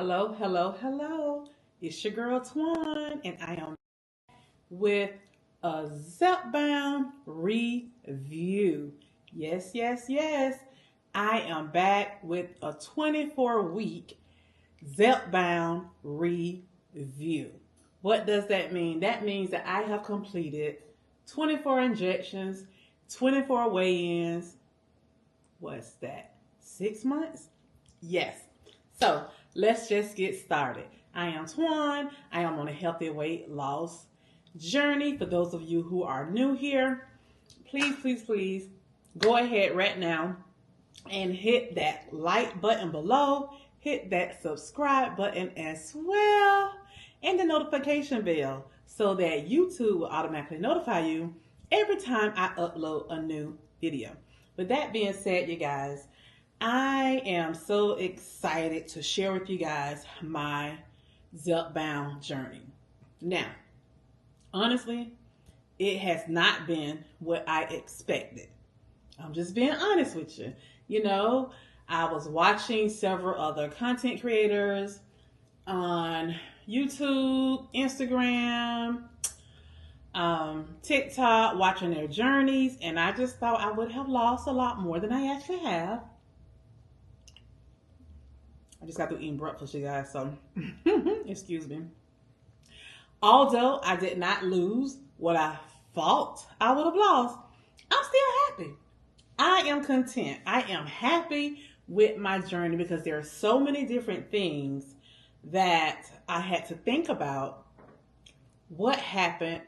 Hello, hello, hello. It's your girl Twan, and I am with a ZEPBOUND review. Yes, yes, yes. I am back with a 24-week ZEPBOUND review. What does that mean? That means that I have completed 24 injections, 24 weigh-ins. What's that? 6 months? Yes. So let's just get started. I am Twan. I am on a healthy weight loss journey. For those of you who are new here, please go ahead right now and hit that like button below. Hit that subscribe button as well, and the notification bell so that YouTube will automatically notify you every time I upload a new video. With that being said, you guys, I am so excited to share with you guys my ZEPBOUND journey. Now, honestly, it has not been what I expected. I'm just being honest with you. You know, I was watching several other content creators on YouTube, Instagram, TikTok, watching their journeys, and I just thought I would have lost a lot more than I actually have. I just got through eating breakfast, you guys, so excuse me. Although I did not lose what I thought I would have lost, I'm still happy. I am content. I am happy with my journey because there are so many different things that I had to think about. What happened,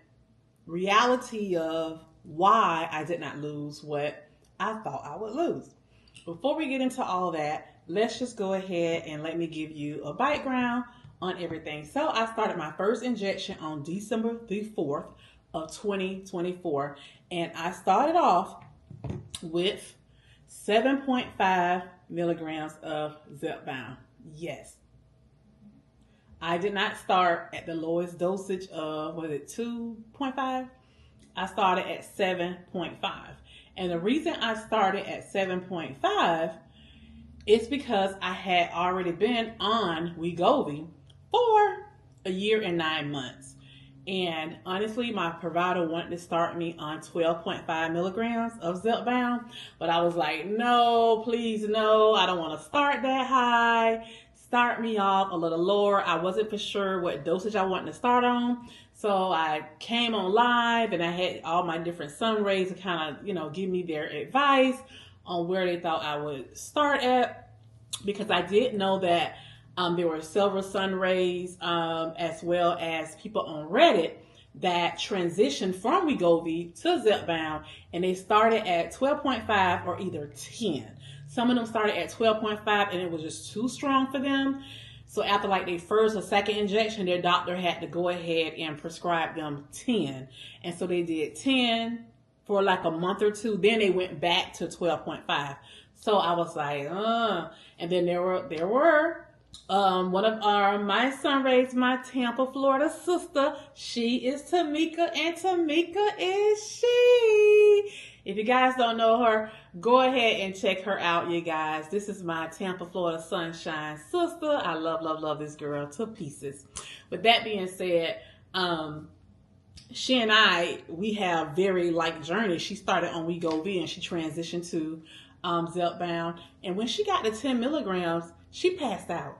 reality of why I did not lose what I thought I would lose. Before we get into all that, let's just go ahead and let me give you a background on everything. So I started my first injection on December the 4th of 2024, and I started off with 7.5 milligrams of ZEPBOUND. Yes. I did not start at the lowest dosage of, 2.5? I started at 7.5. And the reason I started at 7.5 is because I had already been on Wegovy for a year and 9 months. And honestly, my provider wanted to start me on 12.5 milligrams of ZEPBOUND, but I was like, no, please, no, I don't want to start that high. Start me off a little lower. I wasn't for sure what dosage I wanted to start on. So I came on live and I had all my different sun rays to kind of, give me their advice on where they thought I would start at, because I did know that there were several sun rays as well as people on Reddit that transitioned from Wegovy to ZEPBOUND, and they started at 12.5 or either 10. Some of them started at 12.5 and it was just too strong for them. So after like their first or second injection, their doctor had to go ahead and prescribe them 10. And so they did 10 for like a month or two. Then they went back to 12.5. So I was like, And then there were one of my sun rays, my Tampa, Florida sister. She is Tamika, and Tamika is she. If you guys don't know her, go ahead and check her out, you guys. This is my Tampa, Florida sunshine sister. I love this girl to pieces. With that being said, she and we have very like journeys. She started on Wegovy and she transitioned to ZEPBOUND. And when she got to 10 milligrams, she passed out.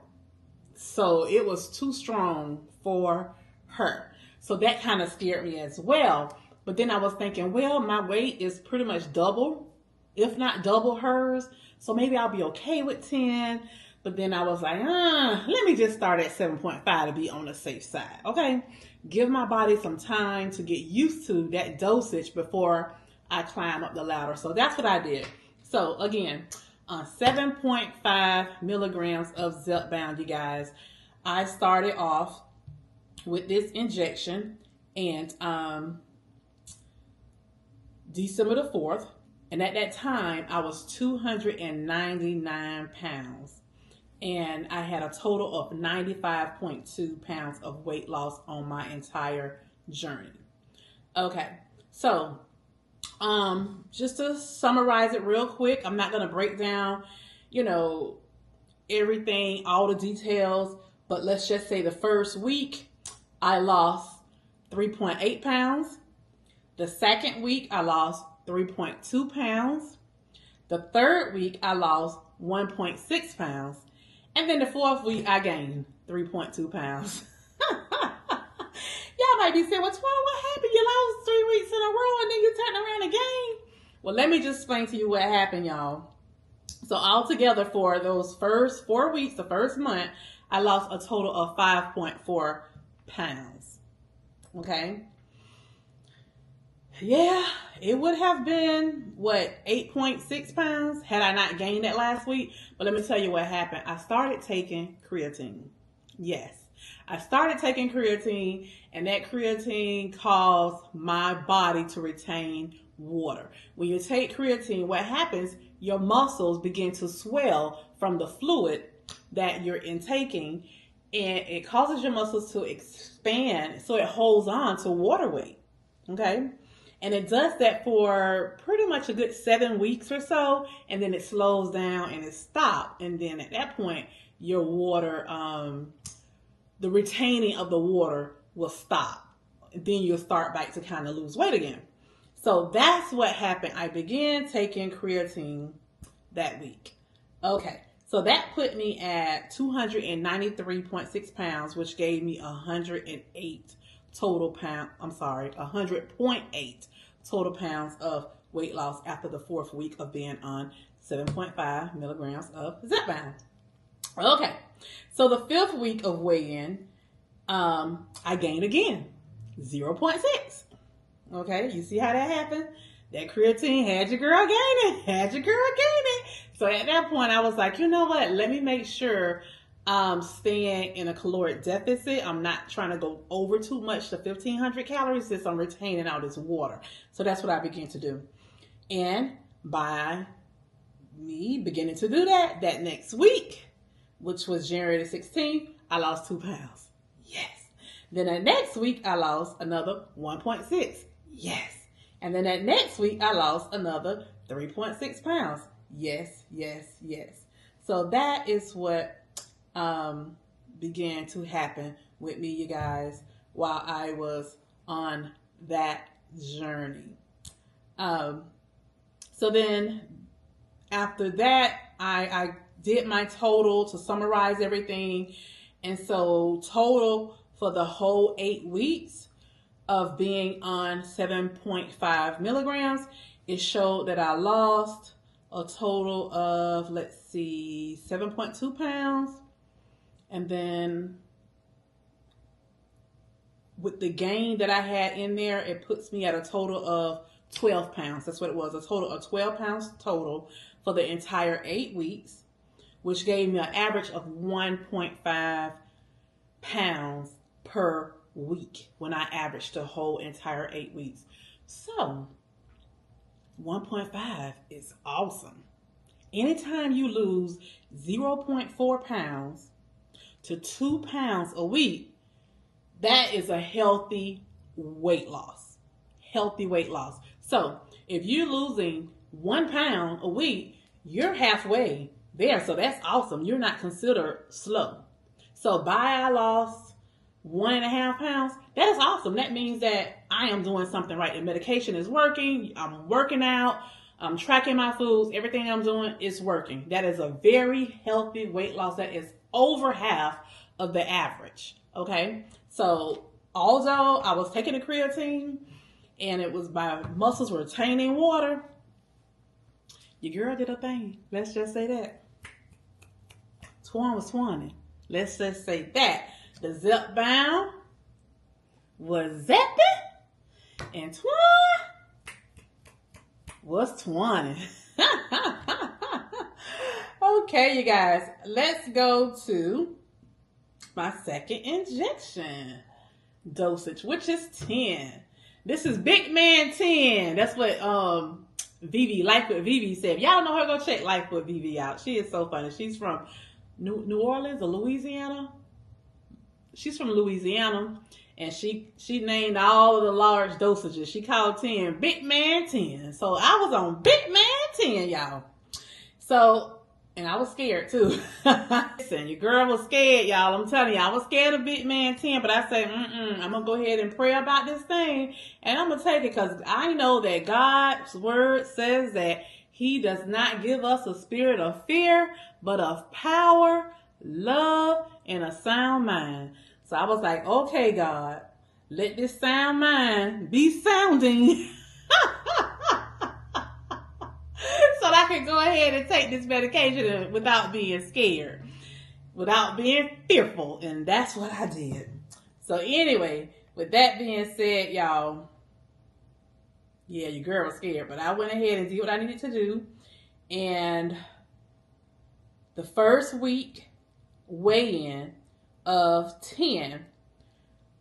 So it was too strong for her. So that kind of scared me as well. But then I was thinking, well, my weight is pretty much double, if not double hers. So maybe I'll be okay with 10. But then I was like, let me just start at 7.5 to be on the safe side. Okay. Give my body some time to get used to that dosage before I climb up the ladder. So that's what I did. So again, 7.5 milligrams of ZEPBOUND, you guys. I started off with this injection and December the 4th. And at that time, I was 299 pounds. And I had a total of 95.2 pounds of weight loss on my entire journey. Okay, so just to summarize it real quick, I'm not going to break down, everything, all the details, but let's just say the first week I lost 3.8 pounds. The second week I lost 3.2 pounds. The third week I lost 1.6 pounds. And then the fourth week I gained 3.2 pounds. Y'all might be saying, well, Twan, what happened? You lost 3 weeks in a row and then you turn around again. Well, let me just explain to you what happened, y'all. So altogether for those first 4 weeks, the first month, I lost a total of 5.4 pounds. Okay. Yeah, it would have been, 8.6 pounds had I not gained that last week. But let me tell you what happened. I started taking creatine. Yes, I started taking creatine, and that creatine caused my body to retain water. When you take creatine, what happens, your muscles begin to swell from the fluid that you're intaking, and it causes your muscles to expand so it holds on to water weight. Okay. And it does that for pretty much a good 7 weeks or so, and then it slows down and it stops. And then at that point, your water, the retaining of the water will stop. Then you'll start back to kind of lose weight again. So that's what happened. I began taking creatine that week. Okay, so that put me at 293.6 pounds, which gave me 108 total pound. 100.8 total pounds of weight loss after the 4th week of being on 7.5 milligrams of Zepbound. Okay, so the 5th week of weigh-in, I gained again 0.6. Okay, you see how that happened? That creatine had your girl gaining, So at that point, I was like, you know what? Let me make sure I'm staying in a caloric deficit. I'm not trying to go over too much to 1,500 calories since I'm retaining all this water. So that's what I began to do. And by me beginning to do that, that next week, which was January the 16th, I lost 2 pounds. Yes. Then that next week, I lost another 1.6. Yes. And then that next week, I lost another 3.6 pounds. Yes, yes, yes. So that is what began to happen with me, you guys, while I was on that journey. So then after that, I did my total to summarize everything. And so total for the whole 8 weeks of being on 7.5 milligrams, it showed that I lost a total of, 7.2 pounds. And then with the gain that I had in there, it puts me at a total of 12 pounds. That's what it was, a total of 12 pounds total for the entire 8 weeks, which gave me an average of 1.5 pounds per week when I averaged the whole entire 8 weeks. So 1.5 is awesome. Anytime you lose 0.4 pounds to 2 pounds a week, that is a healthy weight loss. Healthy weight loss. So if you're losing 1 pound a week, you're halfway there. So that's awesome. You're not considered slow. So by I lost 1.5 pounds, that is awesome. That means that I am doing something right. The medication is working. I'm working out. I'm tracking my foods. Everything I'm doing is working. That is a very healthy weight loss. That is over half of the average. Okay. So although I was taking the creatine and it was my muscles retaining water, your girl did a thing. Let's just say that. Twan was twanning. Let's just say that. The Zepbound was zepping and Twan was twanning. Okay, you guys, let's go to my second injection dosage, which is 10. This is Big Man 10. That's what Vivi, Life with Vivi said. If y'all don't know her, go check Life with Vivi out. She is so funny. She's from New Orleans or Louisiana. She's from Louisiana, and she named all of the large dosages. She called 10 Big Man 10. So I was on Big Man 10, y'all. So And I was scared too. Listen, your girl was scared, y'all. I'm telling you, I was scared of Big Man 10, but I said, I'm going to go ahead and pray about this thing. And I'm going to take it because I know that God's word says that he does not give us a spirit of fear, but of power, love, and a sound mind. So I was like, okay, God, let this sound mind be sounding. So that I can go ahead and take this medication without being scared, without being fearful. And that's what I did. So anyway, with that being said, y'all, yeah, your girl was scared, but I went ahead and did what I needed to do. And the first week weigh-in of 10,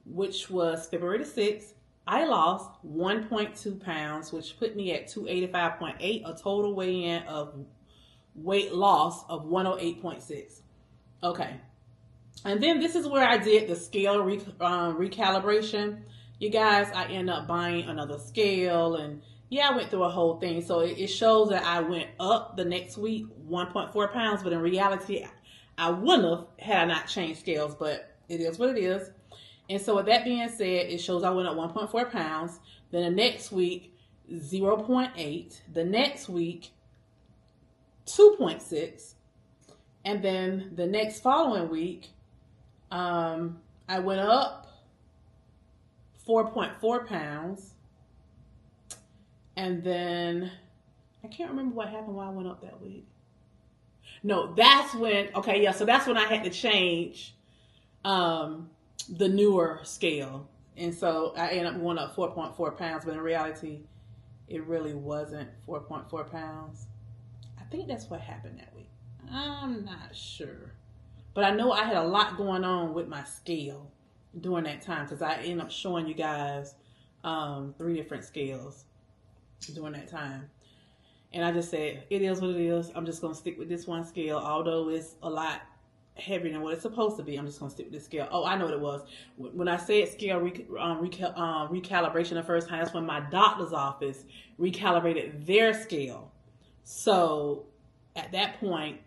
which was February the 6th, I lost 1.2 pounds, which put me at 285.8, a total weigh-in of weight loss of 108.6. Okay. And then this is where I did the scale recalibration. You guys, I ended up buying another scale, and yeah, I went through a whole thing. So it shows that I went up the next week 1.4 pounds, but in reality, I wouldn't have had I not changed scales, but it is what it is. And so with that being said, it shows I went up 1.4 pounds. Then the next week, 0.8. The next week, 2.6. And then the next following week, I went up 4.4 pounds. And then, I can't remember what happened why I went up that week. No, that's when, okay, yeah, so that's when I had to change the newer scale. And so I ended up going up 4.4 pounds, but in reality, it really wasn't 4.4 pounds. I think that's what happened that week. I'm not sure. But I know I had a lot going on with my scale during that time because I ended up showing you guys 3 different scales during that time. And I just said, it is what it is. I'm just going to stick with this one scale, although it's a lot heavier than what it's supposed to be. I'm just going to stick with this scale. Oh, I know what it was. When I said scale recalibration the first time, that's when my doctor's office recalibrated their scale. So at that point,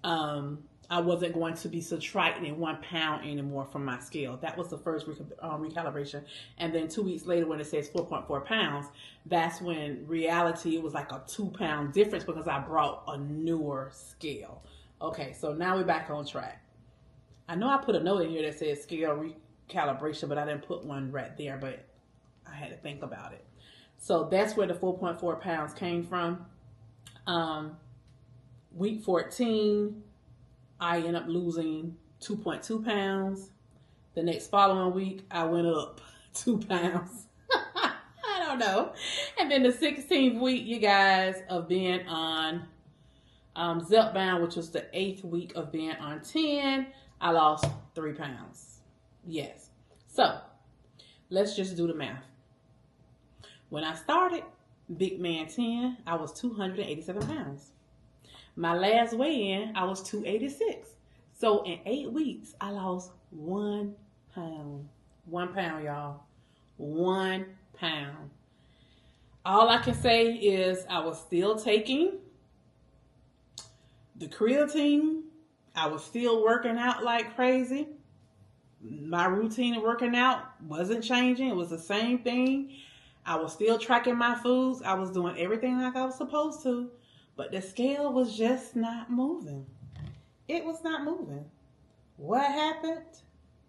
I wasn't going to be subtracting 1 pound anymore from my scale. That was the first recalibration. And then 2 weeks later, when it says 4.4 pounds, that's when reality, it was like a 2 pound difference because I brought a newer scale. Okay, so now we're back on track. I know I put a note in here that says scale recalibration, but I didn't put one right there, but I had to think about it. So that's where the 4.4 pounds came from. Week 14, I ended up losing 2.2 pounds. The next following week, I went up 2 pounds. I don't know. And then the 16th week, you guys, of being on Zepbound, which was the 8th week of being on 10, I lost 3 pounds. Yes. So, let's just do the math. When I started Big Man 10, I was 287 pounds. My last weigh-in, I was 286. So in 8 weeks, I lost 1 pound. 1 pound, y'all. 1 pound. All I can say is I was still taking the creatine. I was still working out like crazy. My routine of working out wasn't changing. It was the same thing. I was still tracking my foods. I was doing everything like I was supposed to. But the scale was just not moving. It was not moving. What happened?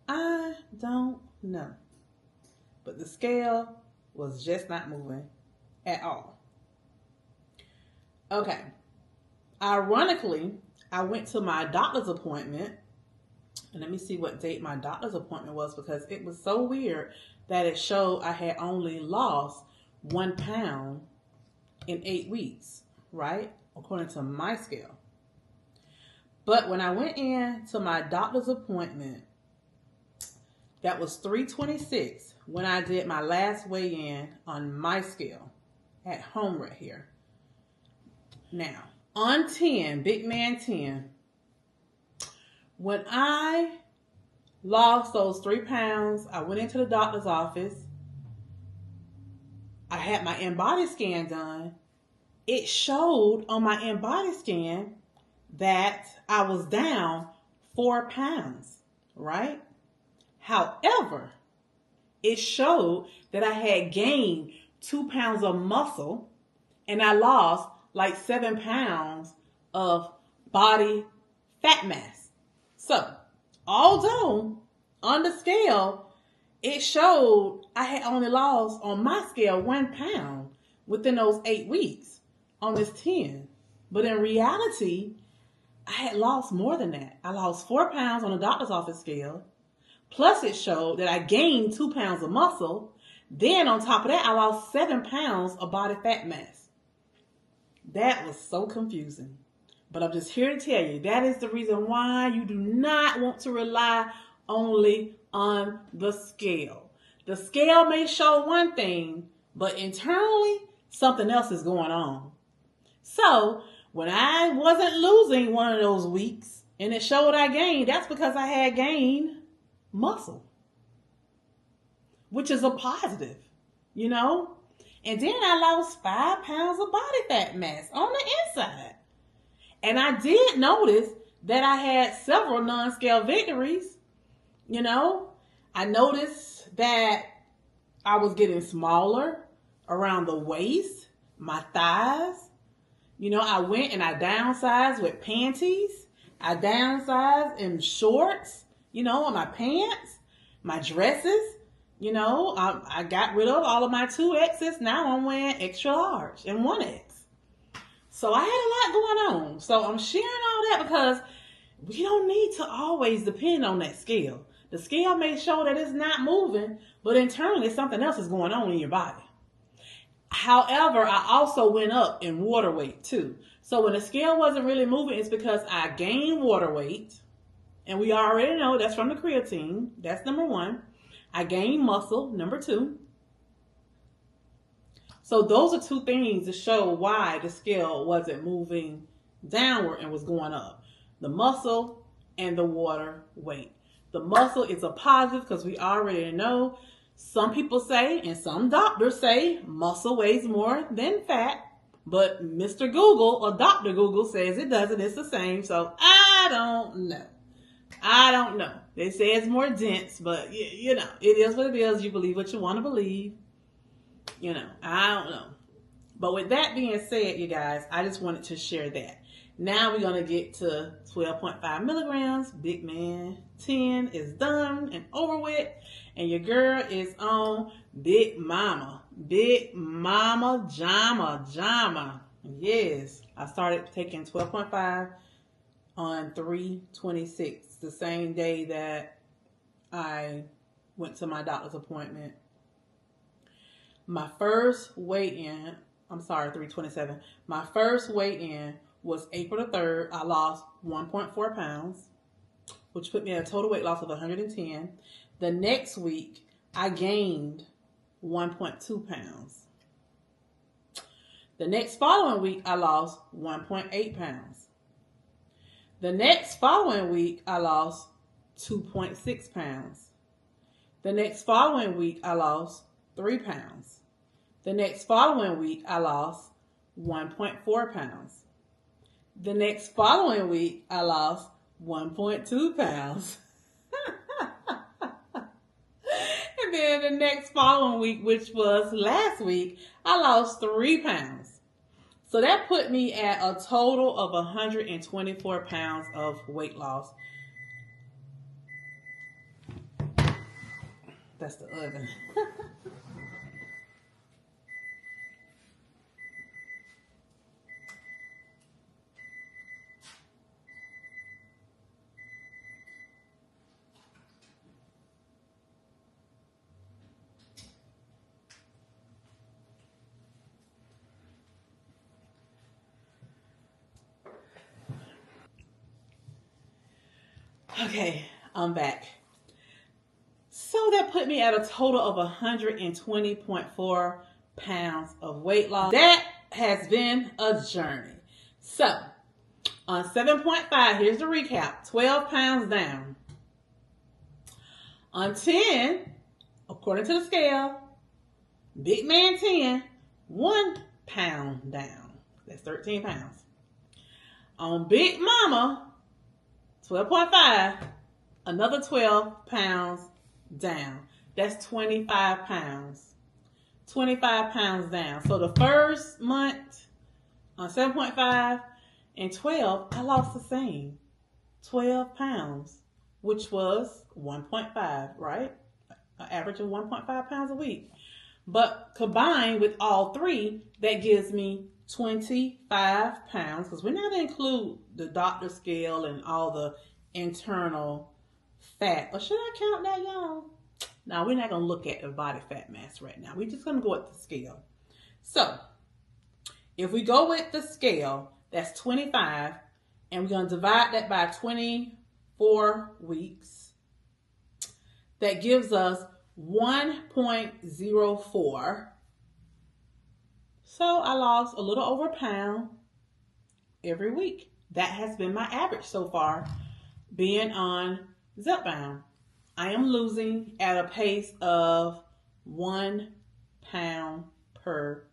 I don't know. But the scale was just not moving at all. Okay. Ironically, I went to my doctor's appointment. And let me see what date my doctor's appointment was, because it was so weird that it showed I had only lost 1 pound in 8 weeks, right? According to my scale. But when I went in to my doctor's appointment, that was 3/26 when I did my last weigh-in on my scale at home right here. Now, on 10, Big Man 10, when I lost those 3 pounds, I went into the doctor's office. I had my in-body scan done. It showed on my in-body scan that I was down 4 pounds, right? However, it showed that I had gained 2 pounds of muscle and I lost like 7 pounds of body fat mass. So, although on the scale, it showed I had only lost on my scale 1 pound within those 8 weeks on this 10. But in reality, I had lost more than that. I lost 4 pounds on the doctor's office scale. Plus it showed that I gained 2 pounds of muscle. Then on top of that, I lost 7 pounds of body fat mass. That was so confusing. But I'm just here to tell you, that is the reason why you do not want to rely only on the scale. The scale may show one thing, but internally, something else is going on. So, when I wasn't losing one of those weeks and it showed I gained, that's because I had gained muscle, which is a positive, you know? And then I lost 5 pounds of body fat mass on the inside. And I did notice that I had several non-scale victories. You know, I noticed that I was getting smaller around the waist, my thighs. You know, I went and I downsized with panties. I downsized in shorts, you know, on my pants, my dresses. You know, I got rid of all of my 2Xs. Now I'm wearing extra large and 1X. So I had a lot going on. So I'm sharing all that because we don't need to always depend on that scale. The scale may show that it's not moving, but internally something else is going on in your body. However, I also went up in water weight too. So when the scale wasn't really moving, it's because I gained water weight. And we already know that's from the creatine. That's number 1. I gained muscle, number 2. So those are 2 things to show why the scale wasn't moving downward and was going up. The muscle and the water weight. The muscle is a positive because we already know some people say and some doctors say muscle weighs more than fat. But Mr. Google or Dr. Google says it doesn't. It's the same. So I don't know. They say it's more dense, but you know, it is what it is. You believe what you want to believe. You know, I don't know. But with that being said, you guys, I just wanted to share that. Now we're going to get to 12.5 milligrams. Big man 10 is done and over with. And your girl is on Big Mama. Big Mama Jama. Yes. I started taking 12.5 on 3/26. The same day that I went to my doctor's appointment. My first weigh-in, 3/27. My first weigh-in was April the 3rd. I lost 1.4 pounds, which put me at a total weight loss of 110. The next week, I gained 1.2 pounds. The next following week, I lost 1.8 pounds. The next following week, I lost 2.6 pounds. The next following week, I lost 3 pounds. The next following week, I lost 1.4 pounds. The next following week, I lost 1.2 pounds. And then the next following week, which was last week, I lost 3 pounds. So that put me at a total of 124 pounds of weight loss. That's the oven. Okay, I'm back. So that put me at a total of 120.4 pounds of weight loss. That has been a journey. So, on 7.5, here's the recap. 12 pounds down. On 10, according to the scale, big man 10, 1 pound down. That's 13 pounds. On Big Mama, 12.5, another 12 pounds down. That's 25 pounds. 25 pounds down. So the first month on 7.5 and 12, I lost the same 12 pounds, which was 1.5, right? An average of 1.5 pounds a week. But combined with all three, that gives me 25 pounds, because we're not going to include the doctor scale and all the internal fat. Or should I count that, y'all? No, we're not going to look at the body fat mass right now. We're just going to go with the scale. So, if we go with the scale, that's 25, and we're going to divide that by 24 weeks. That gives us 1.04. So I lost a little over a pound every week. That has been my average so far being on Zepbound. I am losing at a pace of 1 pound per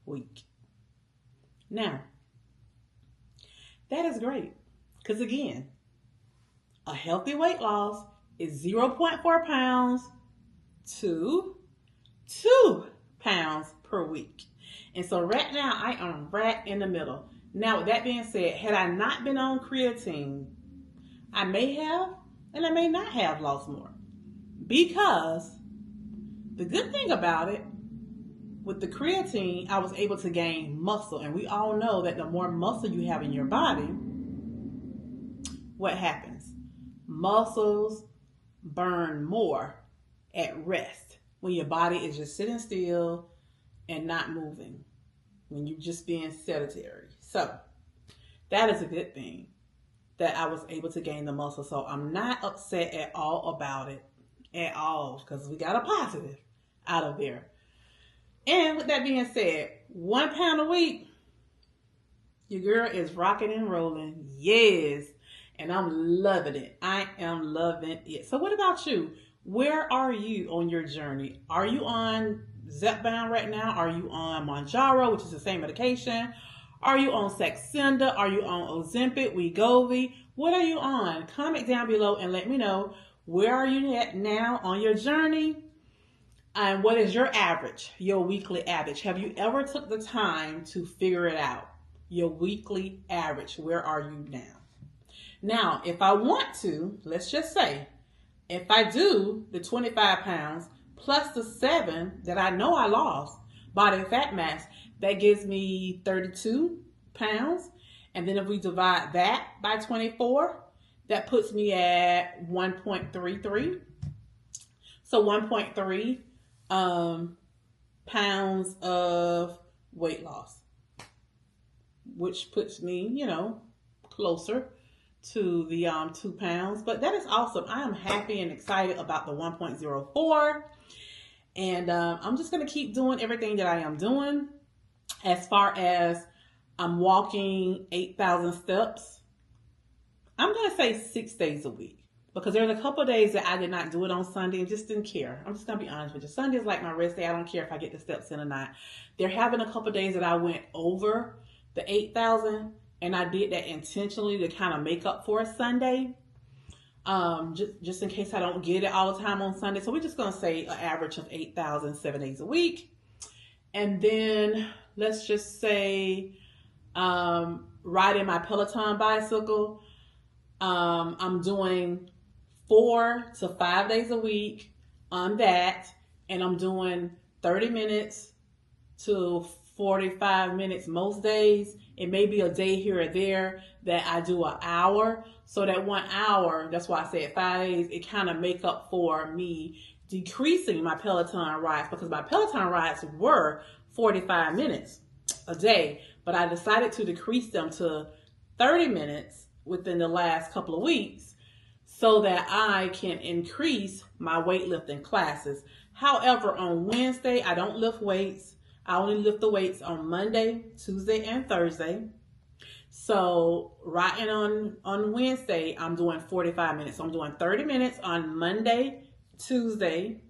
week. Now, that is great because, again, a healthy weight loss is 0.4 pounds to 2 pounds per week. And so right now, I am right in the middle. Now, with that being said, had I not been on creatine, I may have and I may not have lost more. Because the good thing about it, with the creatine, I was able to gain muscle. And we all know that the more muscle you have in your body, what happens? Muscles burn more at rest when your body is just sitting still and not moving, when you're just being sedentary. So that is a good thing that I was able to gain the muscle. So I'm not upset at all about it at all, because we got a positive out of there. And with that being said, 1 pound a week, your girl is rocking and rolling. Yes. And I'm loving it. I am loving it. So what about you? Where are you on your journey? Are you on Zepbound right now? Are you on Mounjaro, which is the same medication? Are you on Saxenda? Are you on Ozempic Wegovy? What are you on? Comment down below and let me know, where are you at now on your journey? And what is your average, your weekly average? Have you ever took the time to figure it out? Your weekly average, where are you now? Now, if I want to, let's just say, if I do the 25 pounds plus the 7 that I know I lost, body fat mass, that gives me 32 pounds. And then if we divide that by 24, that puts me at 1.33. So 1.3 pounds of weight loss, which puts me, closer to the 2 pounds. But that is awesome. I am happy and excited about the 1.04. And I'm just going to keep doing everything that I am doing. As far as I'm walking 8,000 steps, I'm going to say 6 days a week. Because there's a couple of days that I did not do it on Sunday and just didn't care. I'm just going to be honest with you. Sunday is like my rest day. I don't care if I get the steps in or not. There have been a couple of days that I went over the 8,000. And I did that intentionally to kind of make up for a Sunday. Just in case I don't get it all the time on Sunday. So we're just going to say an average of 8,000 7 days a week. And then let's just say riding my Peloton bicycle. I'm doing 4 to 5 days a week on that. And I'm doing 30 minutes to 45 minutes most days. It may be a day here or there that I do an hour. So that 1 hour, that's why I said 5 days, it kind of make up for me decreasing my Peloton rides, because my Peloton rides were 45 minutes a day, but I decided to decrease them to 30 minutes within the last couple of weeks so that I can increase my weightlifting classes. However, on Wednesday, I don't lift weights. I only lift the weights on Monday, Tuesday, and Thursday. So right on Wednesday, I'm doing 45 minutes. So I'm doing 30 minutes on Monday, Tuesday,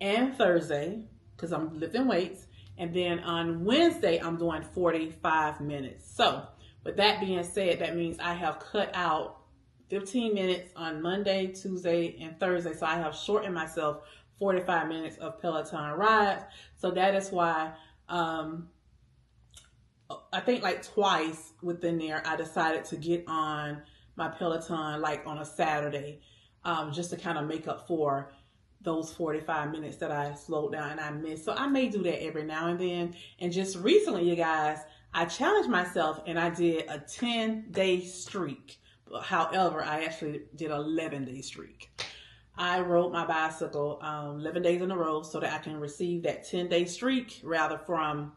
and Thursday because I'm lifting weights. And then on Wednesday, I'm doing 45 minutes. So But that being said, that means I have cut out 15 minutes on Monday, Tuesday, and Thursday. So I have shortened myself 45 minutes of Peloton rides. So that is why I think like twice within there, I decided to get on my Peloton like on a Saturday, just to kind of make up for those 45 minutes that I slowed down and I missed. So I may do that every now and then. And just recently, you guys, I challenged myself and I did a 10-day streak. However, I actually did an 11-day streak. I rode my bicycle 11 days in a row so that I can receive that 10-day streak rather from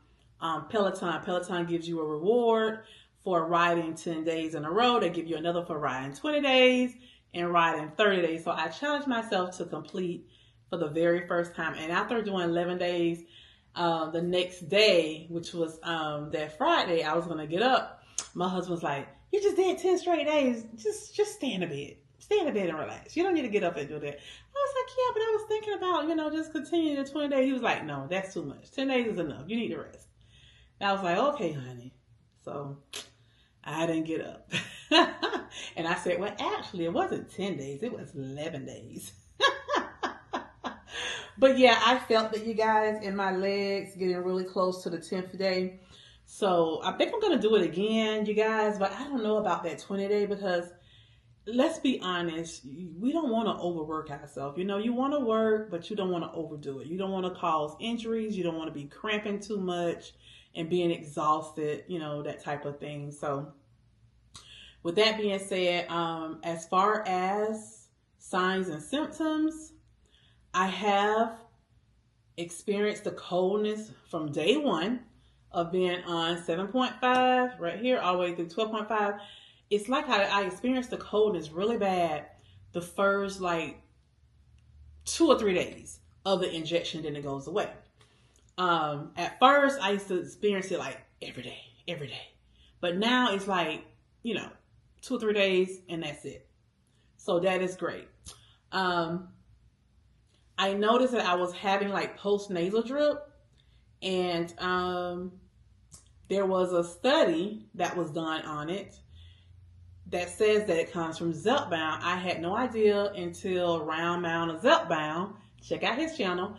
Peloton. Peloton gives you a reward for riding 10 days in a row. They give you another for riding 20 days and riding 30 days. So I challenged myself to complete for the very first time. And after doing 11 days, the next day, which was that Friday, I was going to get up. My husband's like, you just did 10 straight days. Just stay in the bed. Stay in the bed and relax. You don't need to get up and do that. I was like, yeah, but I was thinking about, just continuing the 20 days. He was like, no, that's too much. 10 days is enough. You need to rest. And I was like, okay, honey. So I didn't get up. And I said, well, actually, it wasn't 10 days. It was 11 days. But yeah, I felt that, you guys, in my legs getting really close to the 10th day. So I think I'm going to do it again, you guys. But I don't know about that 20-day because let's be honest, we don't want to overwork ourselves. You want to work, but you don't want to overdo it. You don't want to cause injuries. You don't want to be cramping too much and being exhausted, that type of thing. So with that being said, as far as signs and symptoms, I have experienced the coldness from day one of being on 7.5 right here all the way through 12.5. It's like I experienced the coldness really bad the first like 2 or 3 days of the injection, then it goes away. At first I used to experience it like every day. But now it's like, 2 or 3 days and that's it. So that is great. I noticed that I was having like post-nasal drip, and there was a study that was done on it that says that it comes from Zepbound. I had no idea until Round Mound of Zepbound. Check out his channel.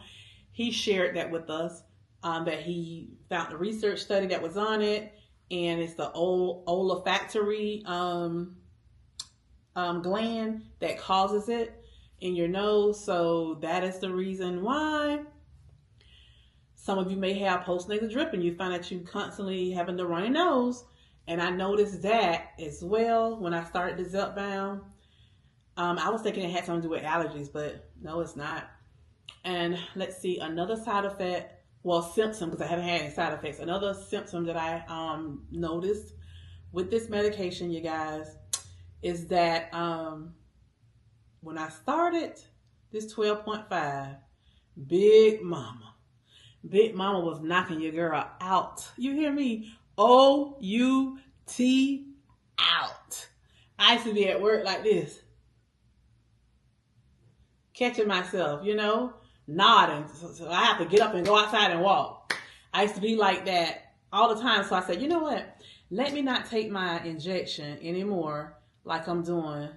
He shared that with us, that he found a research study that was on it, and it's the olfactory gland that causes it in your nose. So that is the reason why some of you may have post-nasal drip and you find that you constantly having the runny nose. And I noticed that as well when I started the Zepbound. I was thinking it had something to do with allergies, but no, it's not. And let's see, another side effect, symptom, because I haven't had any side effects. Another symptom that I noticed with this medication, you guys, is that when I started this 12.5, Big Mama was knocking your girl out. You hear me? O-U-T out. I used to be at work like this, catching myself, nodding. So I have to get up and go outside and walk. I used to be like that all the time. So I said, you know what? Let me not take my injection anymore like I'm doing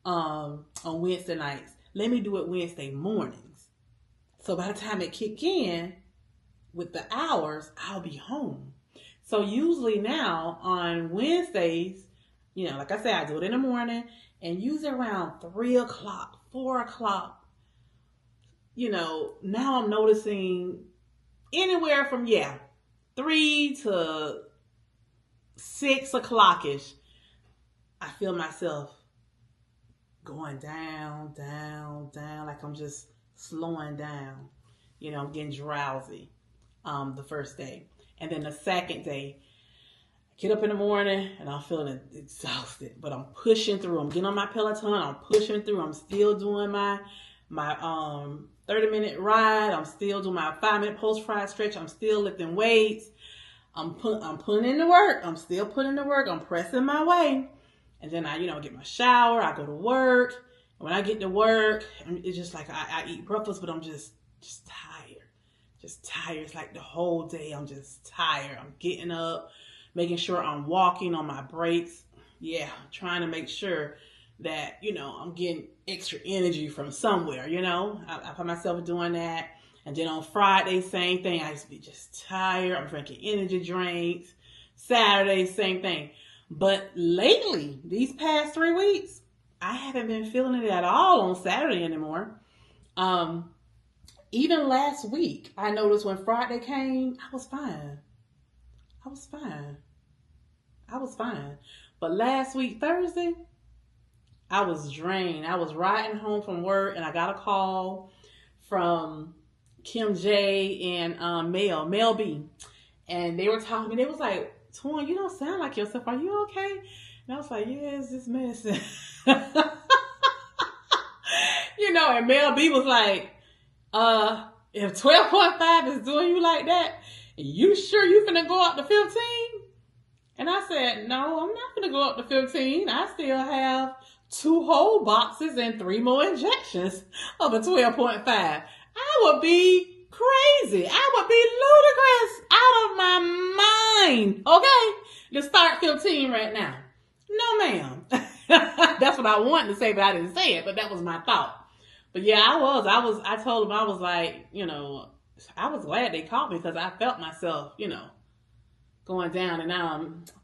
on Wednesday nights. Let me do it Wednesday mornings. So by the time it kick in with the hours, I'll be home. So usually now on Wednesdays, like I said, I do it in the morning, and usually around 3 o'clock, 4 o'clock, now I'm noticing anywhere from, 3 to 6 o'clock-ish, I feel myself going down, like I'm just slowing down. I'm getting drowsy the first day. And then the second day, I get up in the morning and I'm feeling exhausted, but I'm pushing through. I'm getting on my Peloton. I'm pushing through. I'm still doing my 30-minute ride. I'm still doing my 5-minute post-ride stretch. I'm still lifting weights. I'm putting in the work. I'm still putting in the work. I'm pressing my way. And then I, get my shower. I go to work. And when I get to work, it's just like I eat breakfast, but I'm just tired. Just tired. It's like the whole day I'm just tired. I'm getting up, making sure I'm walking on my breaks. Yeah, trying to make sure that, I'm getting extra energy from somewhere, I find myself doing that. And then on Friday, same thing. I used to be just tired. I'm drinking energy drinks. Saturday, same thing. But lately, these past 3 weeks, I haven't been feeling it at all on Saturday anymore. Even last week, I noticed when Friday came, I was fine. But last week, Thursday, I was drained. I was riding home from work and I got a call from Kim J and Mel B. And they were talking to me. They was like, Twan, you don't sound like yourself. Are you okay? And I was like, yeah, it's just medicine. And Mel B was like, if 12.5 is doing you like that, you sure you finna go up to 15? And I said, no, I'm not finna go up to 15. I still have 2 whole boxes and 3 more injections of a 12.5. I would be crazy. I would be ludicrous, out of my mind. Okay? To start 15 right now. No, ma'am. That's what I wanted to say, but I didn't say it. But that was my thought. But yeah, I told him, I was like, I was glad they called me because I felt myself, going down. And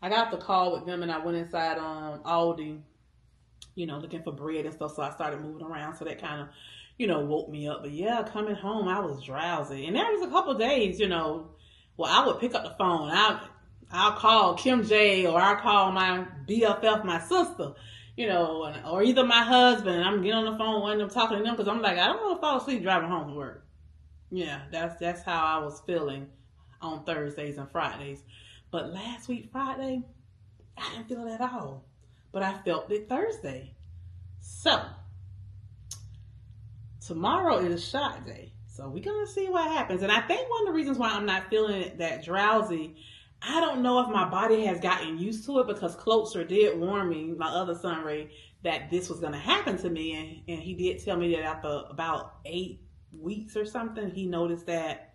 I got the call with them and I went inside Aldi, looking for bread and stuff. So I started moving around. So that kind of, woke me up. But yeah, coming home, I was drowsy. And there was a couple of days, I would pick up the phone. I'll call Kim J or I'll call my BFF, my sister, or either my husband, and I'm getting on the phone when I'm talking to them because I'm like, I don't want to fall asleep driving home from work. Yeah, that's how I was feeling on Thursdays and Fridays. But last week, Friday, I didn't feel it at all. But I felt it Thursday. So, tomorrow is shot day. So we're going to see what happens. And I think one of the reasons why I'm not feeling that drowsy, I don't know if my body has gotten used to it because Culturelle did warn me, my other son Ray, that this was going to happen to me. And he did tell me that after about 8 weeks or something, he noticed that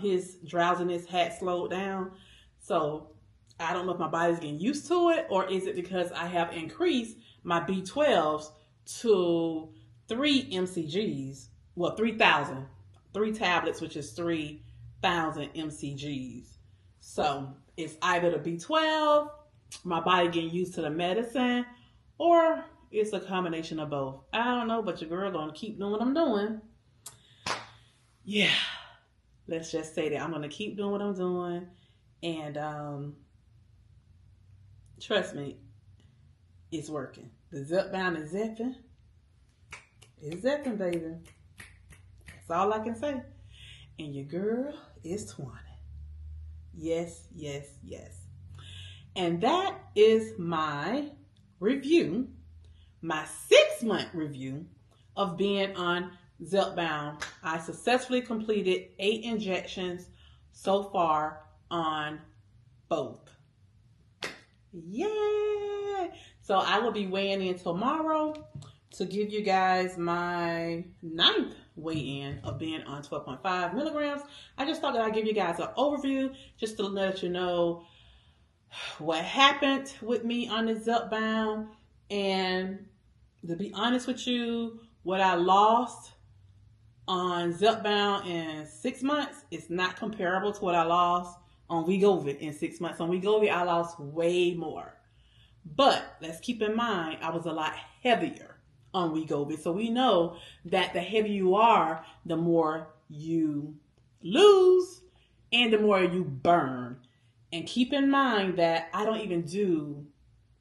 his drowsiness had slowed down. So I don't know if my body's getting used to it or is it because I have increased my B12s to 3 mcgs. Well, 3,000. 3 tablets, which is 3,000 mcgs. So it's either the B12, my body getting used to the medicine, or it's a combination of both. I don't know, but your girl gonna keep doing what I'm doing. Yeah, let's just say that I'm gonna keep doing what I'm doing, and trust me, it's working. The Zepbound is zepping. It's zepping, baby. That's all I can say. And your girl is Twaunslifetv. Yes, yes, yes. And that is my review, my 6-month review of being on Zepbound. I successfully completed 8 injections so far on both. Yay! So I will be weighing in tomorrow to give you guys my 9th weigh-in of being on 12.5 milligrams. I just thought that I'd give you guys an overview just to let you know what happened with me on the Zepbound, and to be honest with you, what I lost on Zepbound in 6 months is not comparable to what I lost on Wegovy in 6 months. On Wegovy, I lost way more. But let's keep in mind, I was a lot heavier on Wegovy. So we know that the heavier you are, the more you lose and the more you burn. And keep in mind that I don't even do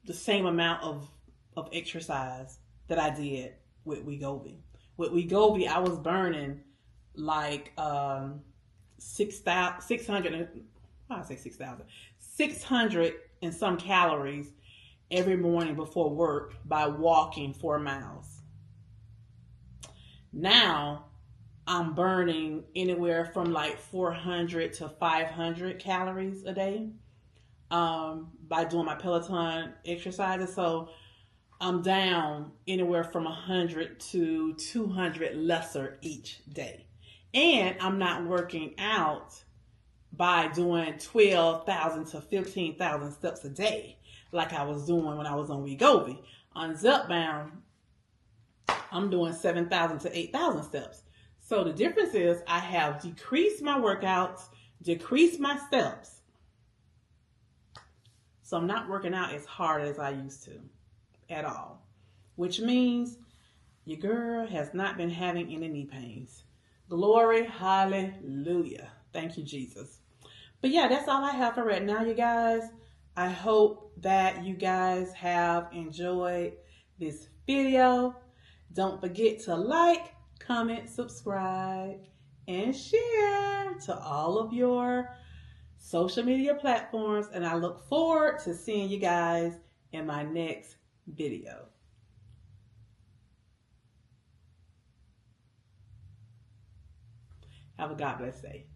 the same amount of exercise that I did with Wegovy. With Wegovy, I was burning like 600 and some calories every morning before work by walking 4 miles. Now I'm burning anywhere from like 400 to 500 calories a day by doing my Peloton exercises. So I'm down anywhere from 100 to 200 lesser each day. And I'm not working out by doing 12,000 to 15,000 steps a day, like I was doing when I was on Wegovy. On ZEPBOUND, I'm doing 7,000 to 8,000 steps. So the difference is I have decreased my workouts, decreased my steps. So I'm not working out as hard as I used to at all, which means your girl has not been having any knee pains. Glory, hallelujah. Thank you, Jesus. But yeah, that's all I have for right now, you guys. I hope that you guys have enjoyed this video. Don't forget to like, comment, subscribe, and share to all of your social media platforms. And I look forward to seeing you guys in my next video. Have a God bless day.